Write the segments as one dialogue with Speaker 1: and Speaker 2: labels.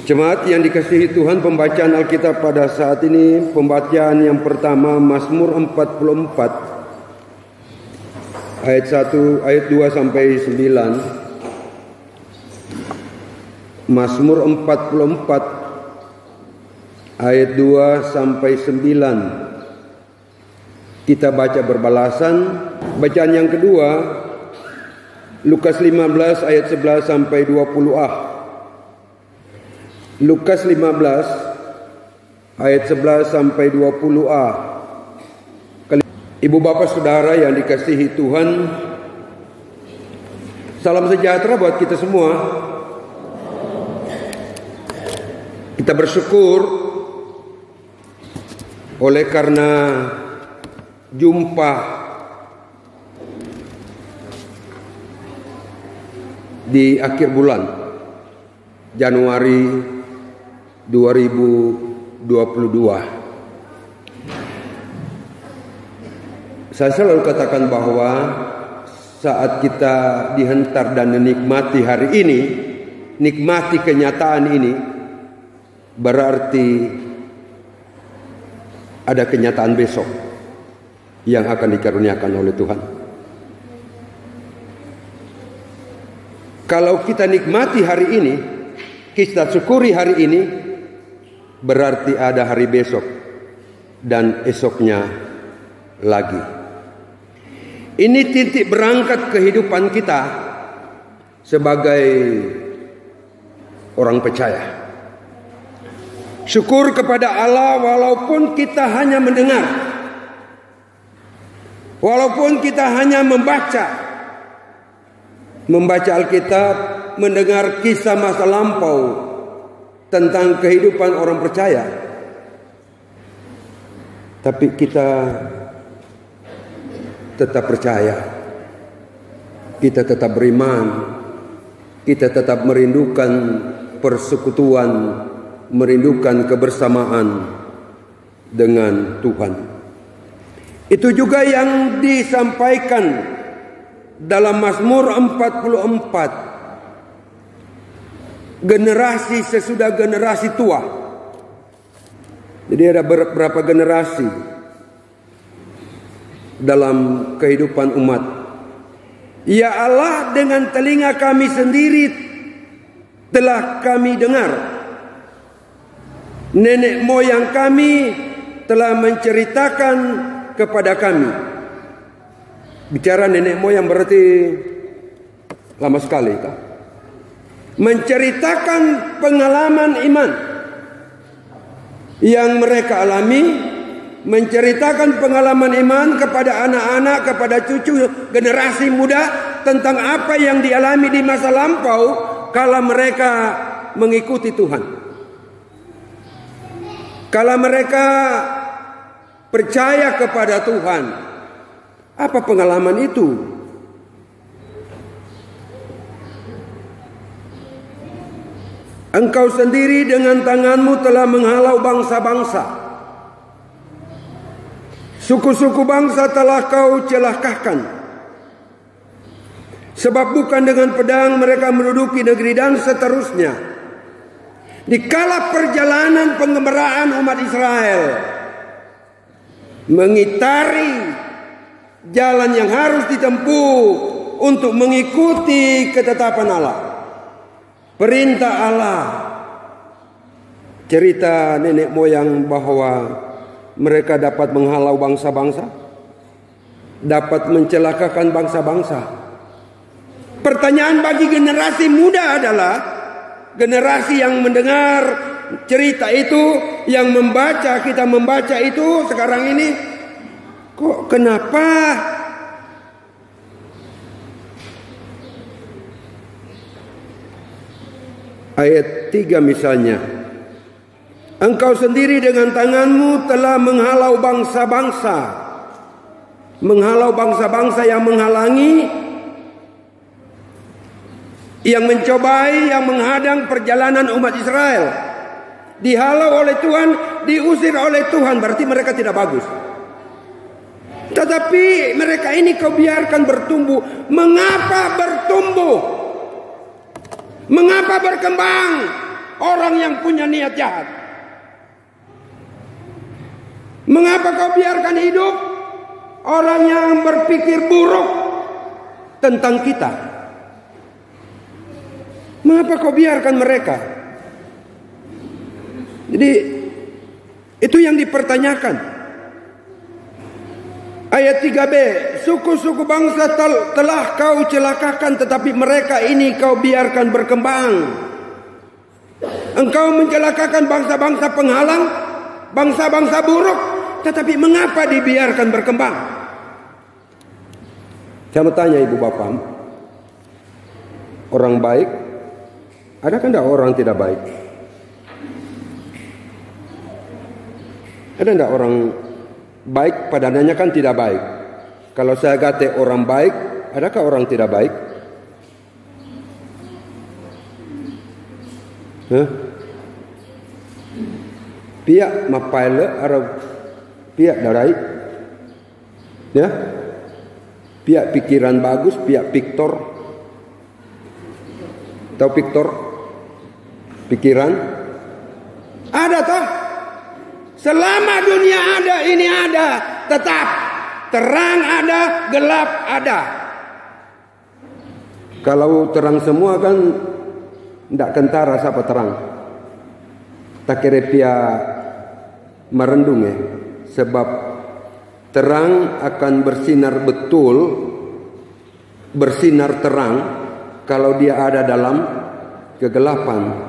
Speaker 1: Jemaat yang dikasihi Tuhan, pembacaan Alkitab pada saat ini, pembacaan yang pertama Mazmur 44 ayat 1, ayat 2 sampai 9. Mazmur 44 ayat 2 sampai 9. Kita baca berbalasan. Bacaan yang kedua Lukas 15 ayat 11 sampai 20a. Lukas 15 ayat 11 sampai 20a. Ibu bapak saudara yang dikasihi Tuhan, salam sejahtera buat kita semua. Kita bersyukur oleh karena jumpa di akhir bulan Januari 2022. Saya selalu katakan bahwa saat kita dihentar dan menikmati hari ini, nikmati kenyataan ini, berarti ada kenyataan besok yang akan dikaruniakan oleh Tuhan. Kalau kita nikmati hari ini, kita syukuri hari ini, berarti ada hari besok dan esoknya lagi. Ini titik berangkat kehidupan kita sebagai orang percaya. Syukur kepada Allah walaupun kita hanya mendengar, walaupun kita hanya membaca Alkitab, mendengar kisah masa lampau tentang kehidupan orang percaya, tapi kita tetap percaya, kita tetap beriman, kita tetap merindukan persekutuan, merindukan kebersamaan dengan Tuhan. Itu juga yang disampaikan dalam Mazmur 44. Generasi sesudah generasi tua. Jadi ada beberapa generasi dalam kehidupan umat. Ya Allah, dengan telinga kami sendiri telah kami dengar. Nenek moyang kami telah menceritakan kepada kami. Bicara nenek moyang berarti lama sekali kah? Menceritakan pengalaman iman yang mereka alami, menceritakan pengalaman iman kepada anak-anak, kepada cucu generasi muda tentang apa yang dialami di masa lampau kala mereka mengikuti Tuhan, kala mereka percaya kepada Tuhan. Apa pengalaman itu? Engkau sendiri dengan tanganmu telah menghalau bangsa-bangsa. Suku-suku bangsa telah kau celakakan. Sebab bukan dengan pedang mereka menduduki negeri dan seterusnya. Dikala perjalanan pengembaraan umat Israel mengitari jalan yang harus ditempuh untuk mengikuti ketetapan Allah, perintah Allah, cerita nenek moyang bahwa mereka dapat menghalau bangsa-bangsa, dapat mencelakakan bangsa-bangsa. Pertanyaan bagi generasi muda adalah, generasi yang mendengar cerita itu, yang membaca, kita membaca itu sekarang ini, kok kenapa ayat 3 misalnya, engkau sendiri dengan tanganmu telah menghalau bangsa-bangsa. Menghalau bangsa-bangsa yang menghalangi, yang mencobai, yang menghadang perjalanan umat Israel. Dihalau oleh Tuhan, diusir oleh Tuhan, berarti mereka tidak bagus. Tetapi mereka ini kau biarkan bertumbuh. Mengapa bertumbuh? Mengapa berkembang? orang yang punya niat jahat? Mengapa kau biarkan hidup orang yang berpikir buruk tentang kita? Mengapa kau biarkan mereka? Jadi itu yang dipertanyakan. Ayat 3b, suku-suku bangsa telah kau celakakan, tetapi mereka ini kau biarkan berkembang. Engkau mencelakakan bangsa-bangsa penghalang, bangsa-bangsa buruk, tetapi mengapa dibiarkan berkembang? Saya mau tanya ibu bapak, orang baik, adakah tidak orang tidak baik? Ada tidak orang baik padanya kan tidak baik? Kalau saya kata orang baik, adakah orang tidak baik? Pihak mapaile atau pihak darai? Ya? Pihak pikiran bagus, pihak piktor. Tahu piktor? Pikiran? Ada tak? Selama dunia ada, ini ada, tetap terang ada, gelap ada. Kalau terang semua kan tidak kentara siapa terang. Tak kira pia merendung ya. Sebab terang akan bersinar betul, bersinar terang kalau dia ada dalam kegelapan.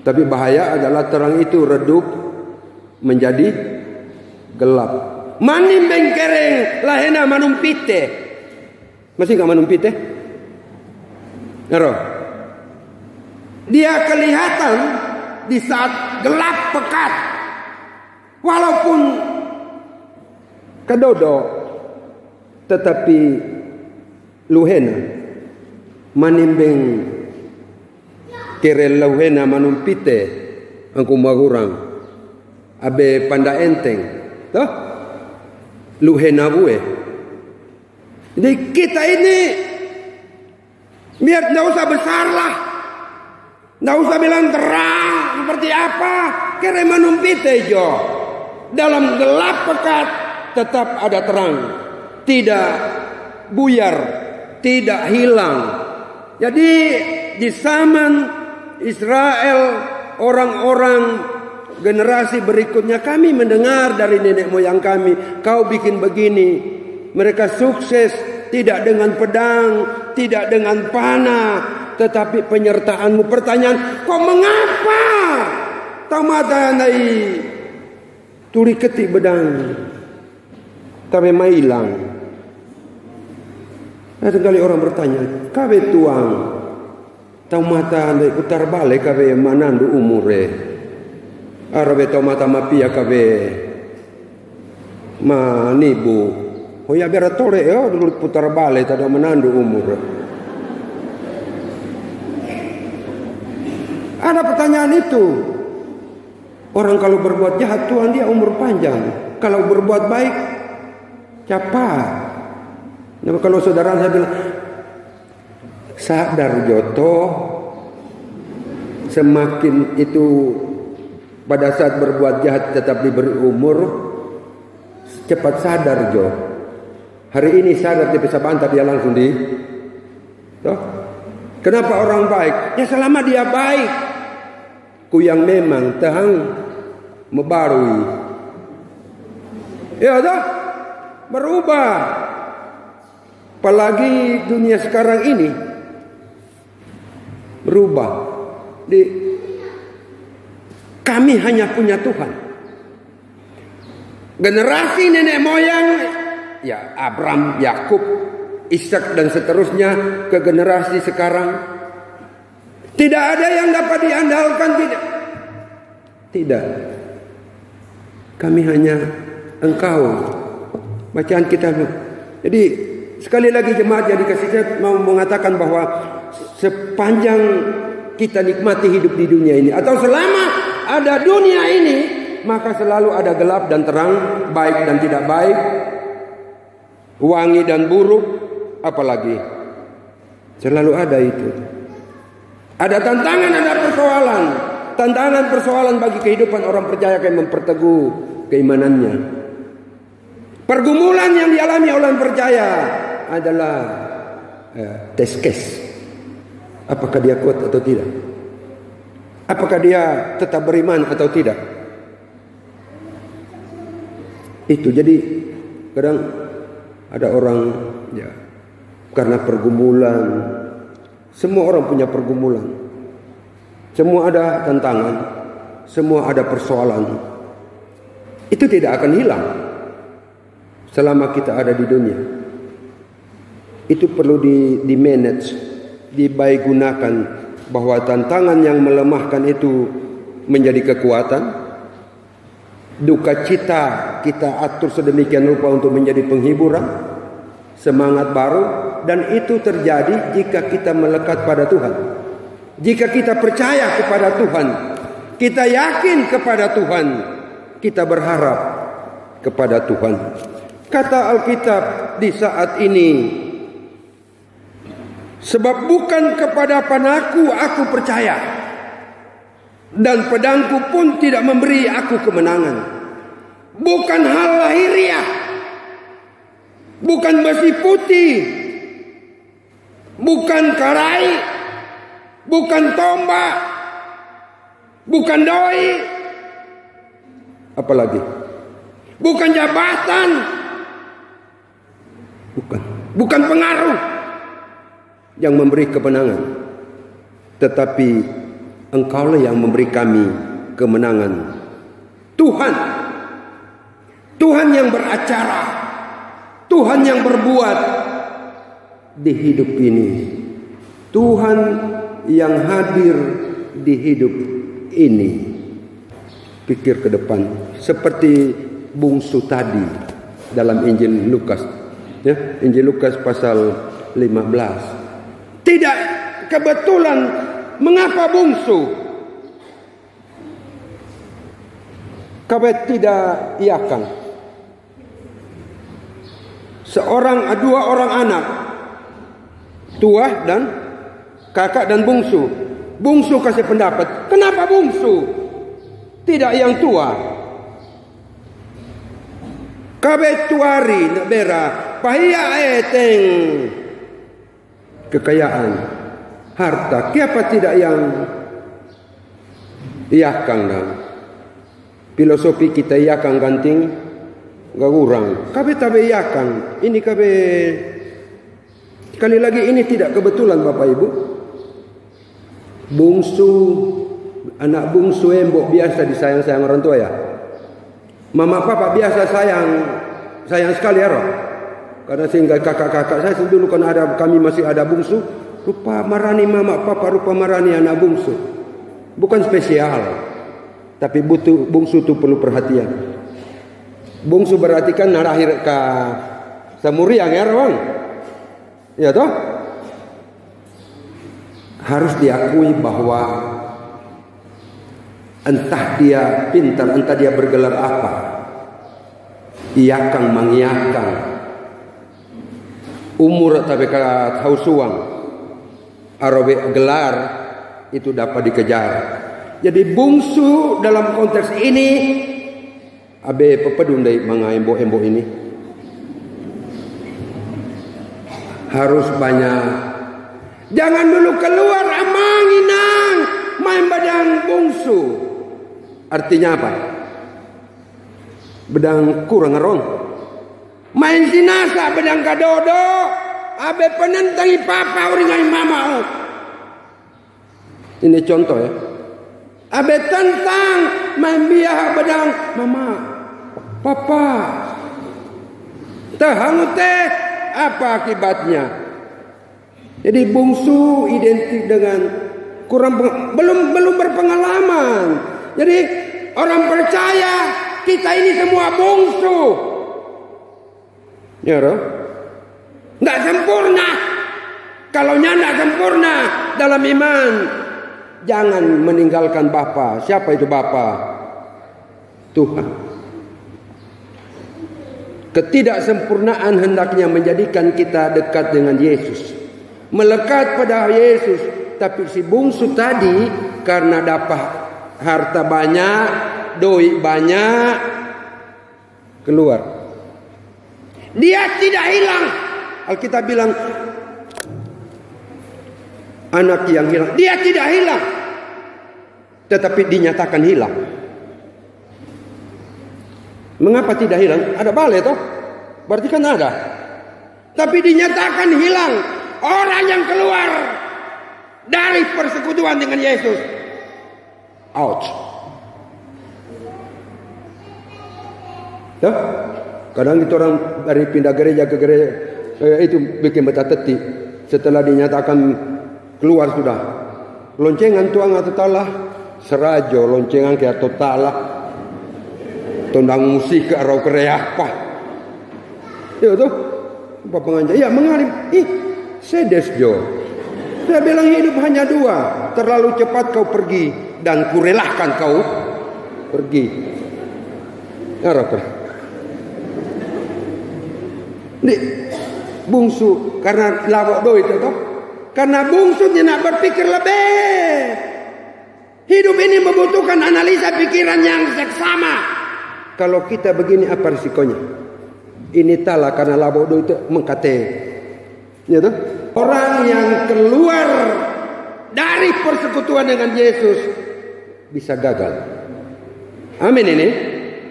Speaker 1: Tapi bahaya adalah terang itu redup menjadi gelap. Manim bengkereng lahena manumpite. Masih enggak manumpite? Nero. Dia kelihatan di saat gelap pekat. Walaupun kedodo, tetapi luhena manimbeng kere luhena manumpite angku magurang. Abe panda enteng, toh? Luhena bue. Jadi kita ini biar tidak usah besar lah, tidak usah bilang terang seperti apa. Kere manumpite jo. Dalam gelap pekat tetap ada terang, tidak buyar, tidak hilang. Jadi di zaman Israel, orang-orang generasi berikutnya, kami mendengar dari nenek moyang kami, kau bikin begini. Mereka sukses tidak dengan pedang, tidak dengan panah, tetapi penyertaanmu. Pertanyaan, kok mengapa? Tahu mata nai turi ketik bedang, tapi mailang. Ada kali orang bertanya, kabe tuang, tahu mata nai putar balik kabe manandu umure. Arabe tau mata mapia kabe manibu. Oh ya biar tore ya dulu putar balik tada menandu umur. Ada pertanyaan itu. Orang kalau berbuat jahat Tuhan dia umur panjang. Kalau berbuat baik cepat. Nah, kalau saudara saya bilang sadar Joto, semakin itu pada saat berbuat jahat tetap diberi umur, cepat sadar Jo. Hari ini sadar dia bisa bantah dia langsung di. Toh? Kenapa orang baik? Ya selama dia baik. Ku yang memang tahang mebarui. Ya toh? Berubah. Apalagi dunia sekarang ini berubah. Kami hanya punya Tuhan. Generasi nenek moyang, ya Abraham, Yakub, Ishak dan seterusnya ke generasi sekarang, tidak ada yang dapat diandalkan, tidak. Tidak. Kami hanya Engkau. Bacaan kita. Jadi sekali lagi jemaat yang dikasih, saya mau mengatakan bahwa sepanjang kita nikmati hidup di dunia ini, atau selama ada dunia ini, maka selalu ada gelap dan terang, baik dan tidak baik, wangi dan buruk, apalagi selalu ada itu. Ada tantangan, ada persoalan. tantangan persoalan bagi kehidupan orang percaya yang memperteguh keimanannya. Pergumulan yang dialami oleh orang percaya adalah test case. Apakah dia kuat atau tidak? Apakah dia tetap beriman atau tidak? Itu jadi kadang ada orang karena pergumulan. Semua orang punya pergumulan. Semua ada tantangan. Semua ada persoalan. Itu tidak akan hilang selama kita ada di dunia. Itu perlu di manage, dibaik gunakan, bahwa tantangan yang melemahkan itu menjadi kekuatan. Duka cita kita atur sedemikian rupa untuk menjadi penghiburan, semangat baru, dan itu terjadi jika kita melekat pada Tuhan. Jika kita percaya kepada Tuhan, kita yakin kepada Tuhan, kita berharap kepada Tuhan. Kata Alkitab di saat ini, sebab bukan kepada panahku aku percaya, dan pedangku pun tidak memberi aku kemenangan. Bukan hal lahiriah, bukan besi putih, bukan karai, bukan tombak, bukan doi, apalagi bukan jabatan, bukan pengaruh yang memberi kemenangan, tetapi Engkaulah yang memberi kami kemenangan. Tuhan yang beracara, Tuhan yang berbuat di hidup ini, Tuhan yang hadir di hidup ini. Pikir ke depan seperti bungsu tadi dalam Injil Lukas, Injil Lukas pasal 15. Tidak kebetulan. Mengapa bungsu? Kabeh tidak iakan. Dua orang anak, tua dan kakak dan bungsu. Bungsu kasih pendapat. Kenapa bungsu? Tidak yang tua. Kabeh tuari nak bera, pahia eteng kekayaan, harta, siapa tidak yang iakang dah. Filosofi kita iakang ganting gak kurang. Kabe tabe iakang. Ini kabe sekali lagi ini tidak kebetulan Bapak Ibu. Bungsu, anak bungsu embok biasa disayang-sayang orang tua ya. Mama papa biasa sayang sekali ya roh. Karena sehingga kakak-kakak saya dulu kan kami masih ada bungsu. Rupa marani mama papa, rupa marani anak bungsu. Bukan spesial. Tapi bungsu itu perlu perhatian. Bungsu berarti kan narahir ke samuriang ya Ron. Ya toh? Harus diakui bahwa entah dia pintar, entah dia bergelar apa, iakang mangiakang, umur tapi tahu suang, arobe gelar itu dapat dikejar. Jadi bungsu dalam konteks ini abe pepedun dari mga embo-embo ini harus banyak. Jangan dulu keluar amang inang main badang bungsu. Artinya apa? Bedang kurang ngerong. Main sinasa bedang kadodo. Abe penentangi papa uringai mama. Ini contoh ya. Abe tentang main biah bedang mama, papa. Tahangu teh apa akibatnya? Jadi bungsu identik dengan belum berpengalaman. Jadi orang percaya kita ini semua bungsu. Ya roh? Nggak sempurna. Kalau nggak sempurna dalam iman, jangan meninggalkan Bapa. Siapa itu Bapa? Tuhan. Ketidaksempurnaan hendaknya menjadikan kita dekat dengan Yesus, melekat pada Yesus. Tapi si bungsu tadi karena dapat harta banyak, doi banyak, keluar. Dia tidak hilang. Alkitab bilang anak yang hilang, dia tidak hilang, tetapi dinyatakan hilang. Mengapa tidak hilang? Ada balai toh? Berarti kan ada. Tapi dinyatakan hilang. Orang yang keluar dari persekutuan dengan Yesus, out. Tuh, kadang itu orang dari pindah gereja ke gereja itu bikin betah teti. Setelah dinyatakan keluar sudah. Loncengan tuang atau talah serajo loncengan kayak totalah. Tondang musik ke arau kereapa. Ya tuh, Pak pengajar. Ya mengalim. Sedes jo. Saya bilang hidup hanya dua. Terlalu cepat kau pergi dan kurelahkan kau pergi. Arap. Ini bungsu karena lawak do itu toh. Karena bungsu dia nak berpikir lebih. Hidup ini membutuhkan analisa pikiran yang seksama. Kalau kita begini apa risikonya? Ini talah karena labodo itu mengkate. Ya tuh? Orang yang keluar dari persekutuan dengan Yesus bisa gagal. Amin ini.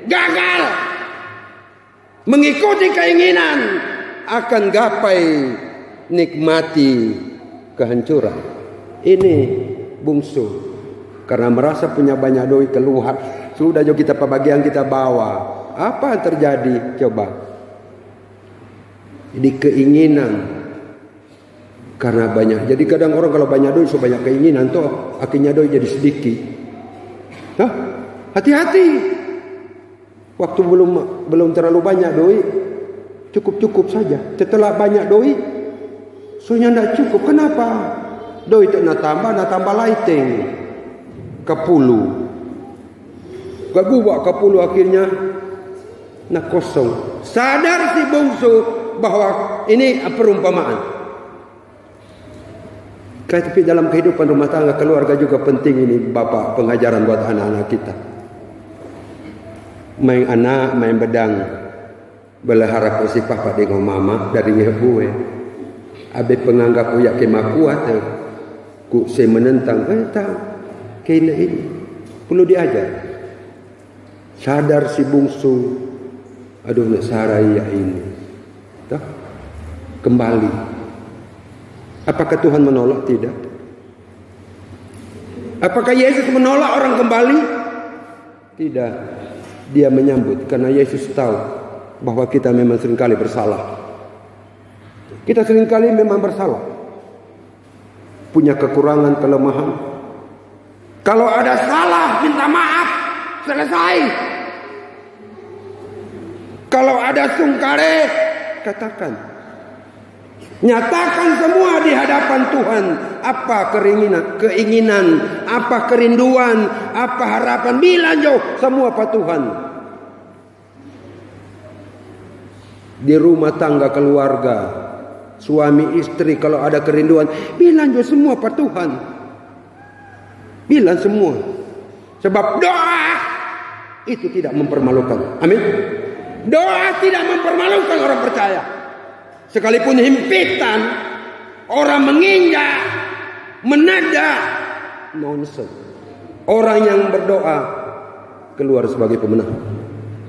Speaker 1: Gagal. Mengikuti keinginan akan gapai nikmati kehancuran. Ini bungsu. Karena merasa punya banyak doi keluar. Sudah jo kita pembagian kita bawa. Apa yang terjadi? Coba. Jadi keinginan. Karena banyak. Jadi kadang orang kalau banyak doi, so banyak keinginan tuh akhirnya doi jadi sedikit. Hah? Hati-hati. Waktu belum terlalu banyak doi, cukup-cukup saja. Setelah banyak doi, soalnya tidak cukup. Kenapa? Doi itu nak tambah lighting. Kapulu. Gak buat kapulu akhirnya nak kosong. Sadar si bungsu bahwa ini perumpamaan. Tapi dalam kehidupan rumah tangga keluarga juga penting ini bapak pengajaran buat anak-anak kita. Main anak, main bedang. Berharap si papa dengan mama dari ngebuwe. Abe penganggap uyak kemak kuat. Ku saya menentang. Tak. Kena ini. Perlu diajar. Sadar si bungsu. Aduh nak saraya ini. Tak. Kembali. Apakah Tuhan menolak? Tidak. Apakah Yesus menolak orang kembali? Tidak. Dia menyambut. Karena Yesus tahu bahwa kita memang seringkali bersalah. Kita seringkali memang bersalah. Punya kekurangan, kelemahan. Kalau ada salah, minta maaf. Selesai. Kalau ada sungkare, katakan. Nyatakan semua di hadapan Tuhan. Apa keinginan, apa kerinduan, apa harapan. Bilang jo, semua Pak Tuhan. Di rumah tangga keluarga, suami istri kalau ada kerinduan, bilang jo semua Pak Tuhan. Bilang semua. Sebab doa itu tidak mempermalukan. Amin. Doa tidak mempermalukan orang percaya. Sekalipun himpitan, orang menginjak, menada, nonsense. Orang yang berdoa keluar sebagai pemenang.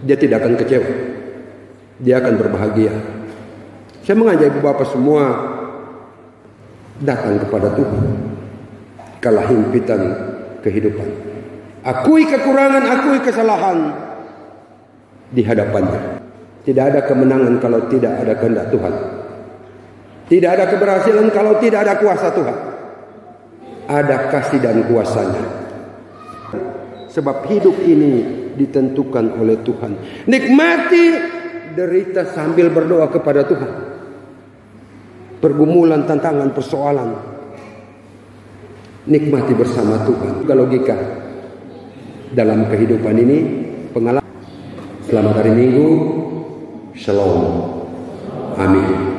Speaker 1: Dia tidak akan kecewa. Dia akan berbahagia. Saya mengajak ibu bapak semua datang kepada Tuhan. Kalah himpitan kehidupan. Akui kekurangan, akui kesalahan di hadapannya. Tidak ada kemenangan kalau tidak ada kehendak Tuhan. Tidak ada keberhasilan kalau tidak ada kuasa Tuhan. Ada kasih dan kuasanya. Sebab hidup ini ditentukan oleh Tuhan. Nikmati derita sambil berdoa kepada Tuhan. Pergumulan, tantangan, persoalan. Nikmati bersama Tuhan. Logika dalam kehidupan ini pengalaman. Selamat hari Minggu. Shalom. Amin.